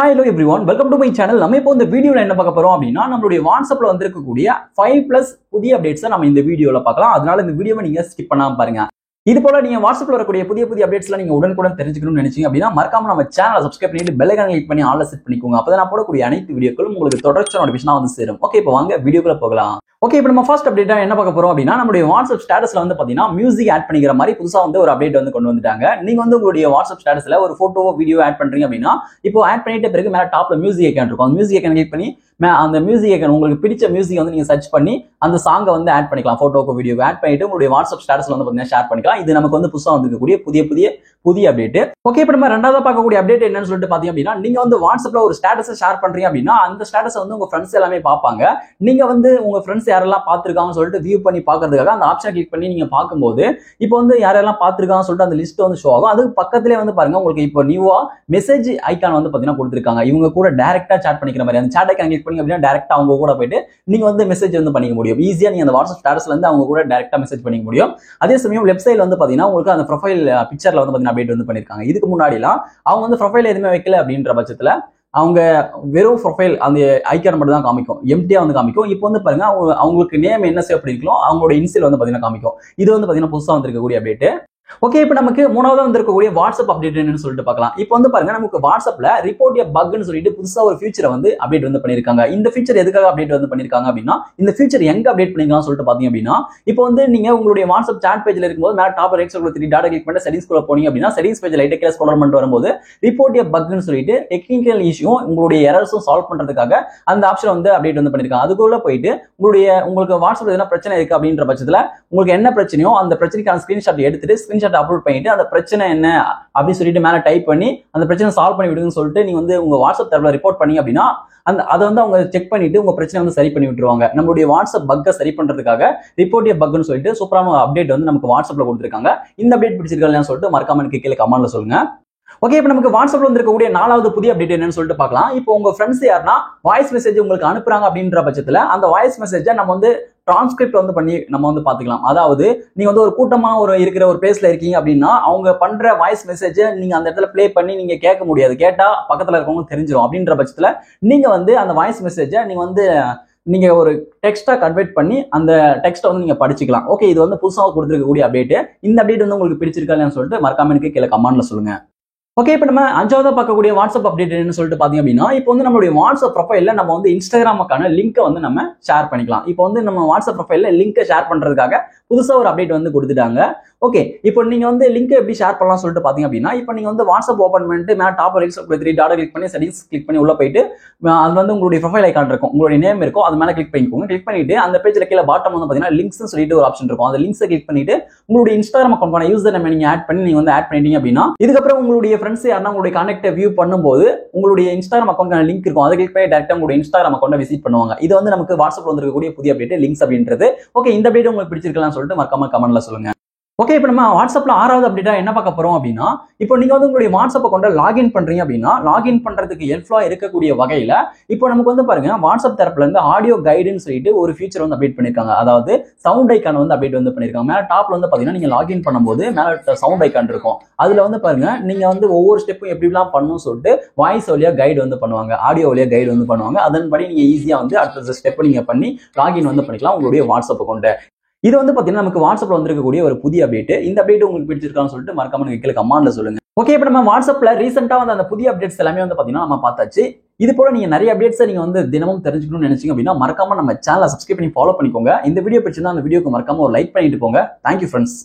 Hi hello everyone, welcome to my channel. நம்ம இப்போ இந்த வீடியோல என்ன பார்க்க போறோம் அப்படினா நம்மளுடைய வாட்ஸ்அப்ல வந்திருக்கக்கூடிய 5+ புதிய அப்டேட்ஸ் நம்ம இந்த வீடியோல பார்க்கலாம். அதனால இந்த வீடியோவை நீங்க ஸ்கிப் பண்ணாம பாருங்க. இது போல நீங்க வாட்ஸ்அப்ல வரக்கூடிய புதிய அப்டேட்ஸ்லாம் நீங்க உடனுக்குடன் தெரிஞ்சுக்கணும்னு நினைச்சீங்க அப்படினா மறக்காம நம்ம சேனலை சப்ஸ்கிரைப் பண்ணிட்டு பெல் ஐகானை கிளிக் பண்ணி ஆல்ல செட் பண்ணிக்கோங்க. அப்பதான் நான் போடக்கூடிய அனைத்து வீடியோக்களும் உங்களுக்கு தொடர்ச்சியான நோட்டிஃபிகேஷனா வந்து சேரும். ஓகே, இப்போ வாங்க வீடியோக்குள்ள போகலாம். ஓகே, இப்போ நம்ம ஃபர்ஸ்ட் அப்டேட்டா என்ன பார்க்க போறோம் அப்படினா நம்மளுடைய வாட்ஸ்அப் ஸ்டேட்டஸ்ல வந்து பாத்தீங்கன்னா மியூசிக் ஆட் பண்ணிக்கிற மாதிரி புதுசா வந்து ஒரு அப்டேட் வந்து கொண்டு வந்துட்டாங்க. நீங்க வந்து உங்களுடைய வாட்ஸ்அப் ஸ்டேட்டஸ்ல ஒரு போட்டோவோ வீடியோ ஆட் பண்றீங்க அப்படினா இப்போ ஆட் பண்ணிட்ட பிறகு மேல டாப்ல மியூசிக் ஐகான் இருக்கும். அந்த மியூசிக் ஐகான் கிளிக் பண்ணி அந்த மியூசிக் ஐகான் உங்களுக்கு பிடிச்ச மியூசிக் வந்து நீங்க சர்ச் பண்ணி அந்த சாங்கை வந்து ஆட் பண்ணிக்கலாம். போட்டோக்கு வீடியோ ஆட் பண்ணிட்டு உங்களுடைய வாட்ஸ்அப் ஸ்டேட்டஸ்ல வந்து பாத்தீங்கன்னா ஷேர் பண்ணிக்கலாம். இது நமக்கு வந்து புதுசா வந்திருக்கக்கூடிய புதிய அப்டேட். ஓகே, இப்போ நம்ம ரெண்டாவது பார்க்கக்கூடிய அப்டேட் என்னன்னு சொல்லிட்டு பாத்தீங்க அப்படின்னா நீங்க வந்து வாட்ஸ்அப்ல ஒரு ஸ்டேட்டஸ் ஷேர் பண்றீங்க அப்படின்னா அந்த ஸ்டேட்டஸ் வந்து உங்க ஃப்ரெண்ட்ஸ் எல்லாமே பார்ப்பாங்க. நீங்க வந்து உங்க ஃப்ரெண்ட்ஸ் யாரெல்லாம் பார்த்திருக்காங்கன்னு சொல்லிட்டு வியூ பண்ணி பார்க்கிறதுக்காக அந்த ஆப்ஷன் கிளிக் பண்ணி நீங்க பார்க்கும்போது இப்போ வந்து யாரெல்லாம் பார்த்திருக்காங்கன்னு சொல்லிட்டு அந்த லிஸ்ட் வந்து ஷோ ஆகும். அதுக்கு பக்கத்திலே வந்து பாருங்க உங்களுக்கு இப்போ நியூவா மெசேஜ் ஐகான் வந்து பாத்தீங்கன்னா கொடுத்திருக்காங்க. இவங்க கூட டைரக்டா சாட் பண்ணிக்கிற மாதிரி அந்த சாட் ஐகான் கிளிக் பண்ணி அப்படின்னா டைரக்டா அவங்க கூட போயிட்டு நீங்க வந்து மெசேஜ் வந்து பண்ணிக்க முடியும். ஈஸியா நீங்க அந்த வாட்ஸ்அப் ஸ்டேட்டஸ்ல இருந்து அவங்க கூட டைரக்டா மெசேஜ் பண்ணிக்க முடியும். அதே சமயம் லெஃப்ட் சைடுல வந்து பாத்தீங்கன்னா உங்களுக்கு அந்த ப்ரொஃபைல் பிக்சர்ல வந்து பாத்தீங்கன்னா அப்டேட் வந்து பண்ணிருக்காங்க. இதுக்கு முன்னாடிலாம் அவங்க வந்து ப்ரொஃபைல் எதுவுமே வைக்கல அப்படின்ற பட்சத்துல அவங்க வெறும் ப்ரொஃபைல் அந்த ஐகான் மட்டும் தான் காமிக்கும், எம்டியா வந்து காமிக்கும். இப்போ வந்து பாருங்க அவங்களுக்கு நேம் என்ன சேவ் பண்ணிருக்கோம் அவங்களோட இன்சியல் வந்து பாத்தீங்கன்னா காமிக்கும். இது வந்து பாத்தீங்கன்னா புதுசா வந்திருக்கக்கூடிய அப்டேட். ஓகே, இப்போ நமக்கு மூணாவது வந்திருக்கக்கூடிய வாட்ஸ்அப் அப்டேட் என்னன்னு சொல்லிட்டு பார்க்கலாம். இப்போ வந்து பாருங்க நமக்கு வாட்ஸ்அப்ல ரிப்போர்ட் எ பக்னு சொல்லிட்டு புதுசா ஒரு ஃபீச்சரை வந்து அப்டேட் வந்து பண்ணிருக்காங்க. இந்த ஃபீச்சர் எதுக்காக அப்டேட் வந்து பண்ணிருக்காங்க அப்படின்னா இந்த ஃபீச்சர் எங்க அப்டேட் பண்ணிருக்காங்கன்னு சொல்லிட்டு பாத்தீங்க அப்படின்னா இப்போ வந்து நீங்க உங்களுடைய வாட்ஸ்அப் சாட் பேஜ்ல இருக்கும்போது மேல டாப் ரைட் சைடுல 3 டாட் கிளிக் பண்ணி செட்டிங்ஸ் குள்ள போனீங்க அப்படின்னா செட்டிங்ஸ் பேஜ்ல லைட்டா கீழ ஸ்க்ரோல் பண்ணிட்டு வரும்போது ரிப்போர்ட் எ பக்னு சொல்லிட்டு டெக்னிக்கல் இஷ்யூ உங்களுடைய எரர்ஸும் சால்வ் பண்றதுக்காக அந்த ஆப்ஷன் வந்து அப்டேட் வந்து பண்ணிருக்காங்க. அதுக்குள்ள போயிட்டு உங்களுக்கு வாட்ஸ்அப்ல எதனா பிரச்சனை இருக்கு அப்படின்ற பட்சத்துல உங்களுக்கு என்ன பிரச்சனையோ அந்த பிரச்சனைக்கான ஸ்கிரீன்ஷாட் எடுத்துட்டு ஸ்கிரீன்ஷாட் அப்லோட் பண்ணிட்டு அந்த பிரச்சனை என்ன அப்படின்னு சொல்லிட்டு மேல டைப் பண்ணி அந்த பிரச்சனை சால்வ் பண்ணி விடுங்கன்னு சொல்லிட்டு நீங்க வந்து உங்க வாட்ஸ்அப் தரப்புல ரிப்போர்ட் பண்ணீங்க அப்படின்னா அதை வந்து அவங்க செக் பண்ணிட்டு உங்க பிரச்சனை வந்து சரி பண்ணி விட்டுருவாங்க. நம்மளுடைய வாட்ஸ்அப் பக்கை சரி பண்றதுக்காக ரிப்போர்ட் பக்னு சொல்லிட்டு சூப்பரான அப்டேட் வந்து நமக்கு வாட்ஸ்அப்ல கொடுத்துருக்காங்க. இந்த அப்டேட் பிடிச்சிருக்காங்கன்னு சொல்லிட்டு மறக்காம எனக்கு கீழே கமெண்ட்ல சொல்லுங்க. ஓகே, இப்போ நமக்கு வாட்ஸ்அப்ல வந்திருக்கக்கூடிய நாலாவது புதிய அப்டேட் என்னன்னு சொல்லிட்டு பார்க்கலாம். இப்போ உங்க ஃப்ரெண்ட்ஸ் யாருன்னா வாய்ஸ் மெசேஜ் உங்களுக்கு அனுப்புறாங்க அப்படின்ற பட்சத்துல அந்த வாய்ஸ் மெசேஜை நம்ம வந்து டிரான்ஸ்கிரிப்ட் வந்து பண்ணி நம்ம வந்து பாத்துக்கலாம். அதாவது நீங்க வந்து ஒரு கூட்டமா இருக்கிற ஒரு பிளேஸ்ல இருக்கீங்க அப்படின்னா அவங்க பண்ற வாய்ஸ் மெசேஜை நீங்க அந்த இடத்துல பிளே பண்ணி நீங்க கேட்க முடியாது. கேட்டா பக்கத்துல இருக்கவங்க தெரிஞ்சிடும். அப்படின்ற பட்சத்துல நீங்க வந்து அந்த வாய்ஸ் மெசேஜை நீங்க ஒரு டெக்ஸ்டா கன்வெர்ட் பண்ணி அந்த டெக்ஸ்ட்டை வந்து நீங்க படிச்சுக்கலாம். ஓகே, இது வந்து புதுசாக கொடுத்துருக்கக்கூடிய அப்டேட். இந்த அப்டேட் வந்து உங்களுக்கு பிடிச்சிருக்கான்னு சொல்லிட்டு மறக்காம எனக்கு கீழே கமெண்ட்ல சொல்லுங்க. ஓகே, இப்போ நம்ம அஞ்சாவதா பார்க்கக்கூடிய வாட்ஸ்அப் அப்டேட் என்னன்னு சொல்லிட்டு பாத்தீங்க அப்படின்னா இப்போ வந்து நம்மளுடைய வாட்ஸ்அப் ப்ரொஃபைல்ல நம்ம வந்து இன்ஸ்டாகிராமுக்கான லிங்கை வந்து நம்ம ஷேர் பண்ணிக்கலாம். இப்போ வந்து நம்ம வாட்ஸ்அப் ப்ரொஃபைல்ல லிங்கை ஷேர் பண்றதுக்காக புதுசா ஒரு அப்டேட் வந்து கொடுத்துட்டாங்க. ஓகே, இப்போ நீங்க வந்து லிங்க் எப்படி ஷேர் பண்ணலாம் சொல்லிட்டு பாத்தீங்க அப்படின்னா இப்போ நீங்க வந்து வாட்ஸ்அப் ஓபன் பண்ணிட்டு மேல டாப் ரைட் சைடுல 3 டாட் கிளிக் பண்ணி செட்டிங்ஸ் கிளிக் பண்ணி உள்ள போயிட்டு அது வந்து உங்களுடைய ப்ரொஃபைல் ஐகான் இருக்கும், உங்களுடைய நேம் இருக்கும், அது மேல கிளிக் பண்ணிக்கோங்க. கிளிக் பண்ணிட்டு அந்த பேஜ்ல கீழே பாட்டம் வந்து பாத்தீங்கன்னா லிங்க்ஸ் சொல்லிட்டு ஒரு ஆப்ஷன் இருக்கும். அந்த லிங்க்ஸை கிளிக் பண்ணிட்டு உங்களுடைய இன்ஸ்டாகிராம் அக்கௌண்ட்கான யூசர் நேம் நீங்க ஆட் பண்ணி நீங்க வந்து ஆட் பண்ணிட்டீங்க அப்படின்னா இதுக்கப்புறம் உங்களுடைய ஃப்ரெண்ட்ஸ் யாருன்னா உங்களுடைய கனெக்டை வியூ பண்ணும்போது உங்களுடைய இன்ஸ்டாகிராம் அக்கௌண்ட்கான லிங்க் இருக்கும். அதை கிளிக் பண்ணி டைரக்டா உங்களுடைய இன்ஸ்டாகிராம் அக்கௌண்ட்டை விசிட் பண்ணுவாங்க. இது வந்து நமக்கு வாட்ஸ்அப்ல வந்திருக்கக்கூடிய புதிய அப்டேட் லிங்க்ஸ் அப்படின்றது. ஓகே, இந்த அப்டேட் உங்களுக்கு பிடிச்சிருக்கலாம்னு சொல்லிட்டு மறக்காம கமெண்ட்ல சொல்லுங்க. ஓகே, இப்போ நம்ம வாட்ஸ்அப்ல ஆறாவது அப்டேட்டா என்ன பார்க்க போறோம் அப்படின்னா இப்போ நீங்க வந்து உங்களுடைய வாட்ஸ்அப் அக்கௌண்ட்டை லாகின் பண்றீங்க அப்படின்னா லாகின் பண்றதுக்கு ஹெல்ப்ஃபுல்லா இருக்கக்கூடிய வகையில இப்போ நமக்கு வந்து பாருங்க வாட்ஸ்அப் தரப்புல இருந்து ஆடியோ கைடுன்னு சொல்லிட்டு ஒரு ஃபீச்சர் வந்து அப்டேட் பண்ணிருக்காங்க. அதாவது சவுண்ட் ஐக்கான் வந்து அப்டேட் வந்து பண்ணிருக்காங்க. மேல டாப்ல வந்து பாத்தீங்கன்னா நீங்க லாகின் பண்ணும்போது மேல சவுண்ட் ஐக்கான் இருக்கும். அதுல வந்து பாருங்க நீங்க வந்து ஒவ்வொரு ஸ்டெப்பும் எப்படிலாம் பண்ணணும்னு சொல்லிட்டு வாய்ஸ் வழியா கைடு வந்து பண்ணுவாங்க, ஆடியோ வழியா கைடு வந்து பண்ணுவாங்க. அதன்படி நீங்க ஈஸியா வந்து அடுத்த ஸ்டெப் நீங்க பண்ணி லாகின் வந்து பண்ணிக்கலாம் உங்களுடைய வாட்ஸ்அப் அக்கௌண்ட்டை. இது வந்து பாத்தீங்கன்னா நமக்கு வாட்ஸ்அப்ல வந்திருக்கக்கூடிய ஒரு புதிய அப்டேட். இந்த அப்டேட் உங்களுக்கு பிடிச்சிருக்கான்னு சொல்லிட்டு மறக்காம நீங்க கீழே கமெண்ட்ல சொல்லுங்க. ஓகே, இப்போ நம்ம வாட்ஸ்அப்ல ரீசெண்டா வந்து அந்த புதிய அப்டேட்ஸ் எல்லாமே வந்து பாத்தீங்கன்னா நம்ம பார்த்தாச்சு. இது போல நீங்க நிறைய அப்டேட்ஸை நீங்க வந்து தினமும் தெரிஞ்சுக்கணும்னு நினைச்சீங்க அப்படின்னா மறக்காம நம்ம சேனலை சப்ஸ்கிரைப் பண்ணி ஃபாலோ பண்ணிக்கோங்க. இந்த வீடியோ பிடிச்சிருந்தா அந்த வீடியோக்கு மறக்காம ஒரு லைக் பண்ணிட்டு போங்க. Thank you friends.